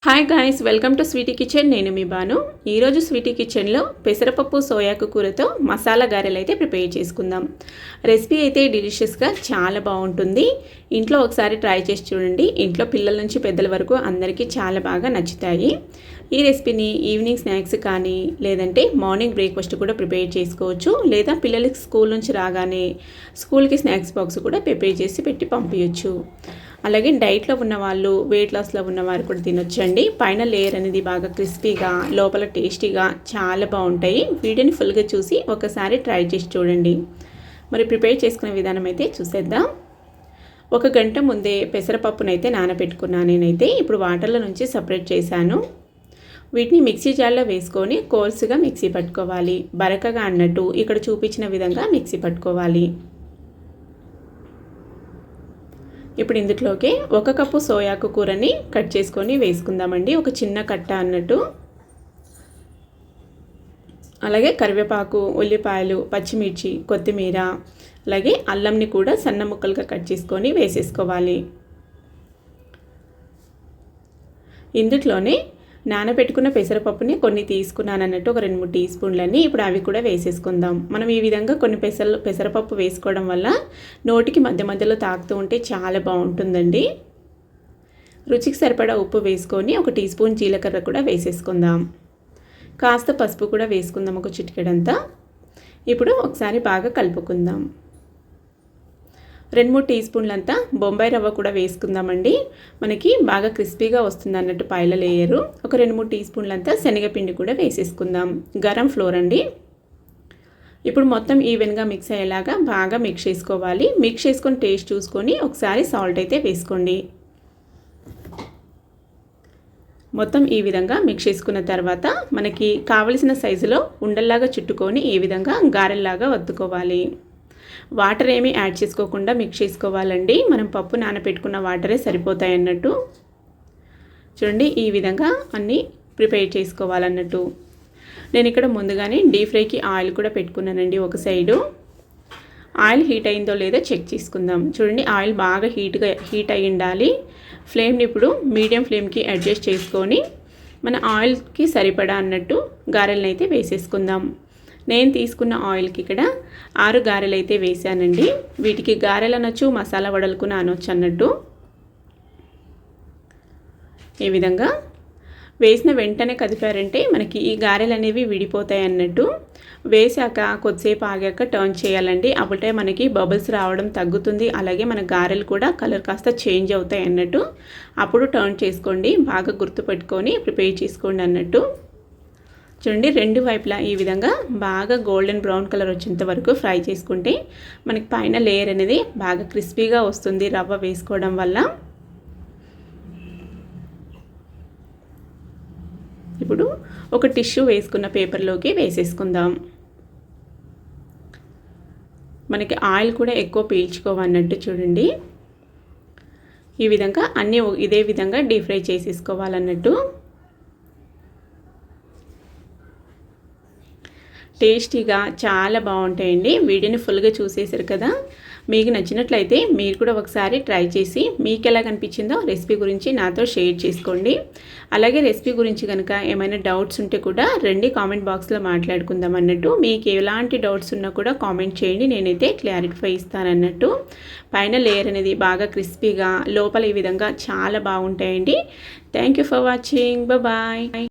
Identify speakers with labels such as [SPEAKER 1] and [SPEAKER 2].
[SPEAKER 1] Hi guys, welcome to Sweety kitchen. నేను మీ బాను. ఈరోజు Sweety కిచెన్లో పెసరపప్పు సోయాకు కూరతో మసాలా గారెలు అయితే ప్రిపేర్ చేసుకుందాం. రెసిపీ అయితే డిలిషియస్గా చాలా బాగుంటుంది. ఇంట్లో ఒకసారి ట్రై చేసి చూడండి. ఇంట్లో పిల్లల నుంచి పెద్దల వరకు అందరికీ చాలా బాగా నచ్చుతాయి. ఈ రెసిపీని ఈవినింగ్ స్నాక్స్ కానీ లేదంటే మార్నింగ్ బ్రేక్ఫాస్ట్ కూడా ప్రిపేర్ చేసుకోవచ్చు. లేదా పిల్లలకి స్కూల్ నుంచి రాగానే స్కూల్కి స్నాక్స్ బాక్స్ కూడా ప్రిపేర్ చేసి పెట్టి పంపించవచ్చు. అలాగే డైట్లో ఉన్న వాళ్ళు, వెయిట్ లాస్లో ఉన్నవారు కూడా తినొచ్చండి. పైన లేయర్ అనేది బాగా క్రిస్పీగా, లోపల టేస్టీగా చాలా బాగుంటాయి. వీడియోని ఫుల్గా చూసి ఒకసారి ట్రై చేసి చూడండి. మరి ప్రిపేర్ చేసుకునే విధానం అయితే చూసేద్దాం. 1 గంట ముందే పెసరపప్పునైతే నానబెట్టుకున్నాను నేనైతే. ఇప్పుడు వాటర్లో నుంచి సపరేట్ చేశాను. వీటిని మిక్సీ జార్లో వేసుకొని కోర్సుగా మిక్సీ పట్టుకోవాలి. బరకగా అన్నట్టు ఇక్కడ చూపించిన విధంగా మిక్సీ పట్టుకోవాలి. ఇప్పుడు ఇందులోకి 1 కప్పు సోయాకు కూరని కట్ చేసుకొని వేసుకుందామండి. ఒక చిన్న కట్ట అన్నట్టు. అలాగే కరివేపాకు, ఉల్లిపాయలు, పచ్చిమిర్చి, కొత్తిమీర, అలాగే అల్లంని కూడా సన్న ముక్కలుగా కట్ చేసుకొని వేసేసుకోవాలి. ఇందులోనే నానబెట్టుకున్న పెసరపప్పుని కొన్ని తీసుకున్నాను అన్నట్టు, ఒక 2-3 టీ స్పూన్లన్నీ. ఇప్పుడు అవి కూడా వేసేసుకుందాం. మనం ఈ విధంగా కొన్ని పెసరపప్పు వేసుకోవడం వల్ల నోటికి మధ్య మధ్యలో తాకుతూ ఉంటే చాలా బాగుంటుందండి. రుచికి సరిపడా ఉప్పు వేసుకొని 1 టీ స్పూన్ జీలకర్ర కూడా వేసేసుకుందాం. కాస్త పసుపు కూడా వేసుకుందాం, ఒక చిటికెడంతా. ఇప్పుడు ఒకసారి బాగా కలుపుకుందాం. 2-3 టీ స్పూన్లంతా బొంబాయి రవ్వ కూడా వేసుకుందామండి. మనకి బాగా క్రిస్పీగా వస్తుంది అన్నట్టు పైల లేయరు. ఒక 2-3 టీ స్పూన్లంతా శనగపిండి కూడా వేసేసుకుందాం. గరం ఫ్లోర్ అండి. ఇప్పుడు మొత్తం ఈవెన్గా మిక్స్ అయ్యేలాగా బాగా మిక్స్ చేసుకోవాలి. మిక్స్ చేసుకొని టేస్ట్ చూసుకొని ఒకసారి సాల్ట్ అయితే వేసుకోండి. మొత్తం ఈ విధంగా మిక్స్ చేసుకున్న తర్వాత మనకి కావలసిన సైజులో ఉండల్లాగా చుట్టుకొని ఈ విధంగా గారెల్లాగా వత్తుకోవాలి. వాటర్ ఏమీ యాడ్ చేసుకోకుండా మిక్స్ చేసుకోవాలండి. మనం పప్పు నానబెట్టుకున్న వాటరే సరిపోతాయి అన్నట్టు. చూడండి, ఈ విధంగా అన్నీ ప్రిపేర్ చేసుకోవాలన్నట్టు. నేను ఇక్కడ ముందుగానే డీప్ ఫ్రైకి ఆయిల్ కూడా పెట్టుకున్నానండి. ఒక సైడు ఆయిల్ హీట్ అయిందో లేదో చెక్ చేసుకుందాం. చూడండి, ఆయిల్ బాగా హీట్ అయి ఉండాలి. ఫ్లేమ్ని ఇప్పుడు మీడియం ఫ్లేమ్కి అడ్జస్ట్ చేసుకొని మన ఆయిల్కి సరిపడా అన్నట్టు గారెలను అయితే వేసేసుకుందాం. నేను తీసుకున్న ఆయిల్కి ఇక్కడ 6 గారెలు అయితే వేసానండి. వీటికి గారెలు అనొచ్చు, మసాలా వడలకు అనొచ్చు అన్నట్టు. ఈ విధంగా వేసిన వెంటనే కదిపారంటే మనకి ఈ గారెలు అనేవి విడిపోతాయి అన్నట్టు. వేసాక కొద్దిసేపు ఆగాక టర్న్ చేయాలండి. అప్పుడే మనకి బబుల్స్ రావడం తగ్గుతుంది. అలాగే మన గారెలు కూడా కలర్ కాస్త చేంజ్ అవుతాయి అన్నట్టు. అప్పుడు టర్న్ చేసుకోండి. బాగా గుర్తుపెట్టుకొని ప్రిపేర్ చేసుకోండి అన్నట్టు. చూడండి, 2 వైపులా ఈ విధంగా బాగా గోల్డెన్ బ్రౌన్ కలర్ వచ్చేంత వరకు ఫ్రై చేసుకుంటే మనకి పైన లేయర్ అనేది బాగా క్రిస్పీగా వస్తుంది రవ్వ వేసుకోవడం వల్ల. ఇప్పుడు ఒక టిష్యూ వేసుకున్న పేపర్లోకి వేసేసుకుందాం. మనకి ఆయిల్ కూడా ఎక్కువ పీల్చుకోవన్నట్టు. చూడండి, ఈ విధంగా అన్నీ ఇదే విధంగా డీప్ ఫ్రై చేసేసుకోవాలన్నట్టు. టేస్టీగా చాలా బాగుంటాయండి. వీడియోని ఫుల్గా చూసేసారు కదా. మీకు నచ్చినట్లయితే మీరు కూడా ఒకసారి ట్రై చేసి మీకు ఎలా కనిపించిందో రెసిపీ గురించి నాతో షేర్ చేసుకోండి. అలాగే రెసిపీ గురించి కనుక ఏమైనా డౌట్స్ ఉంటే కూడా రండి కామెంట్ బాక్స్లో మాట్లాడుకుందాం అన్నట్టు. మీకు ఎలాంటి డౌట్స్ ఉన్నా కూడా కామెంట్ చేయండి, నేనైతే క్లారిఫై ఇస్తానన్నట్టు. పైన లేయర్ అనేది బాగా క్రిస్పీగా, లోపల ఈ విధంగా చాలా బాగుంటాయండి. Thank you for watching. Bye.